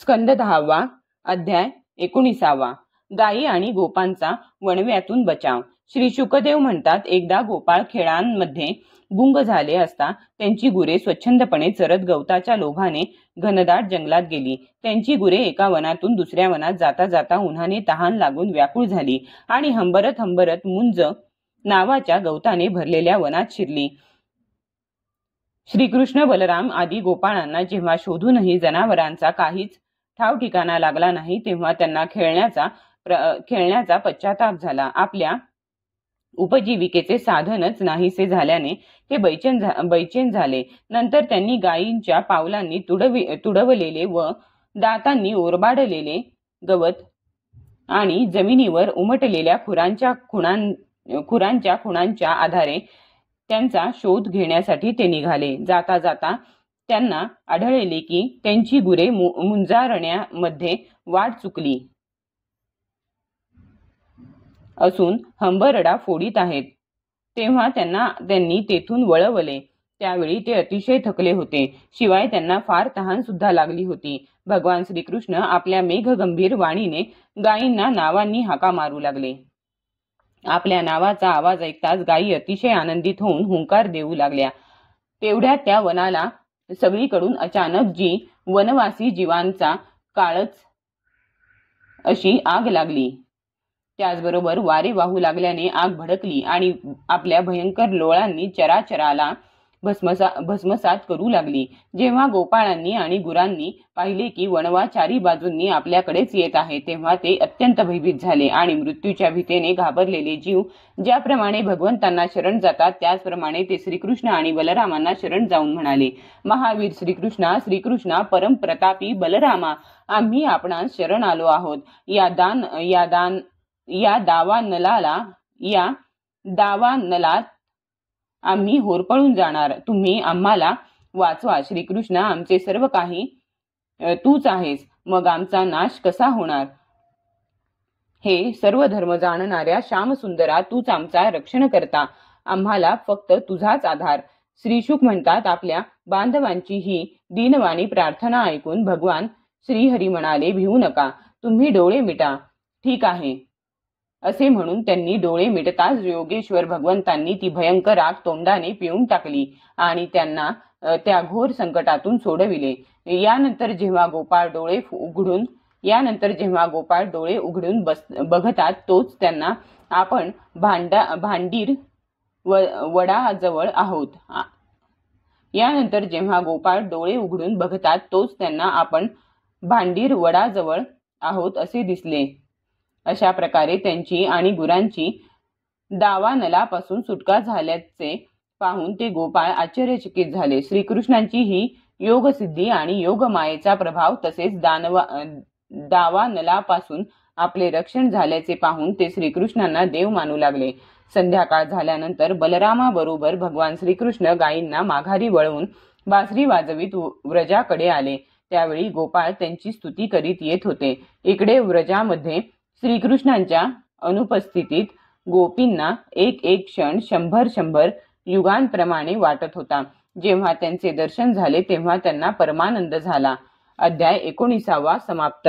स्कंद 10वा अध्याय 19वा गायी आणि गोपांचा वणव्यातून बचाव। श्री शुकदेव म्हणतात, एकदा गोपाळ खेळांमध्ये गुंग झाले असता त्यांची गुरे स्वच्छंदपणे चरत गवताच्या लोभाने घनदाट जंगलात गेली। त्यांची गुरे एका वनातून दुसऱ्या वनात जाता जाता उन्हाने तहान लागून व्याकुळ झाली आणि हंबरत हंबरत मुंज नावाच्या गवताने भरलेल्या वनात शिरली। श्रीकृष्ण बलराम आदी गोपाळांना जेव्हा शोधूनही जनावरांचा काहीच ठाव ठिकाणा लागला नाही, तेव्हा त्यांना खेळण्याचा पश्चाताप झाला। आपल्या उपजीविकेचे साधनच नाहीसे झाल्याने ते बैचेन झाले। नंतर त्यांनी गायींच्या पावलांनी तुडवलेले व दातांनी ओरबाडलेले गवत आणि जमिनीवर उमटलेल्या खुरांच्या खुणांच्या आधारे त्यांचा शोध घेण्यासाठी ते निघाले। जाता जाता त्यांना आढळले की त्यांची गुरे मुंजारण्यामध्ये वाट चुकली असून हंबरडा फोडीत आहेत। तेव्हा त्यांनी तेथून वळवले। त्यावेळी ते अतिशय थकले होते, शिवाय त्यांना फार तहान सुद्धा लागली होती। भगवान श्रीकृष्ण आपल्या मेघगंभीर वाणीने गायींना नावांनी हाका मारू लागले। आपल्या नावाचा आवाज ऐकताच गायी अतिशय आनंदित होऊन हुंकार देऊ लागल्या। तेवढ्यात त्या वनाला सगळीकडून अचानक जी वनवासी जीवांचा काळच अशी आग लागली। त्याचबरोबर वारे वाहू लागल्याने आग भडकली आणि आपल्या भयंकर लोळांनी चराचराला भस्मसात करू लागली। जेव्हा गोपाळांनी आणि गुरांनी पाहिले की वणवा चारी बाजूंनी आपल्याकडेच येत आहे, तेव्हा ते अत्यंत भयभीत झाले आणि मृत्यूच्या भीतीने घाबरलेले जीव ज्याप्रमाणे भगवंतांना शरण जातात, त्याचप्रमाणे ते श्रीकृष्ण आणि बलरामांना शरण जाऊन म्हणाले, महावीर श्रीकृष्णा परमप्रतापी बलरामा, आम्ही आपणास शरण आलो आहोत। या दावानलात आम्ही होरपळून जाणार, तुम्ही आम्हाला वाचवा। श्रीकृष्ण, आमचे सर्व काही तूच आहेस, मग आमचा नाश कसा होणार? हे सर्व धर्म जाणणाऱ्या श्यामसुंदरा, तूच आमचा रक्षण करता, आम्हाला फक्त तुझाच आधार। श्रीशुक म्हणतात, आपल्या बांधवांची ही दीनवाणी प्रार्थना ऐकून भगवान श्रीहरी म्हणाले, भिवू नका, तुम्ही डोळे मिटा। ठीक आहे असे म्हणून त्यांनी डोळे मिटताच योगेश्वर भगवंतांनी ती भयंकर आग तोंडाने पिळून टाकली आणि त्यांना त्या घोर संकटातून सोडविले। यानंतर जेव्हा गोपाळ डोळे उघडून बघतात, तोच त्यांना आपण भांडीर वडाजवळ आहोत असे दिसले। अशा प्रकारे त्यांची आणि गुरांची दावानलापासून सुटका झाल्याचे पाहून ते गोपाळ आश्चर्यचकित झाले। श्रीकृष्णांची ही योगसिद्धी आणि योगमायेचा प्रभाव तसेच दावानलापासून आपले रक्षण झाल्याचे पाहून ते श्रीकृष्णांना देव मानू लागले। संध्याकाळ झाल्यानंतर बलरामाबरोबर भगवान श्रीकृष्ण गायींना माघारी वळवून बासरी वाजवीत व्रजाकडे आले। त्यावेळी गोपाळ त्यांची स्तुती करीत येत होते। इकडे व्रजामध्ये श्रीकृष्णांच्या अनुपस्थितीत गोपींना एक एक क्षण 100 युगांप्रमाणे वाटत होता। जेव्हा त्यांचे दर्शन झाले तेव्हा त्यांना परमानंद झाला। अध्याय 19वा समाप्त।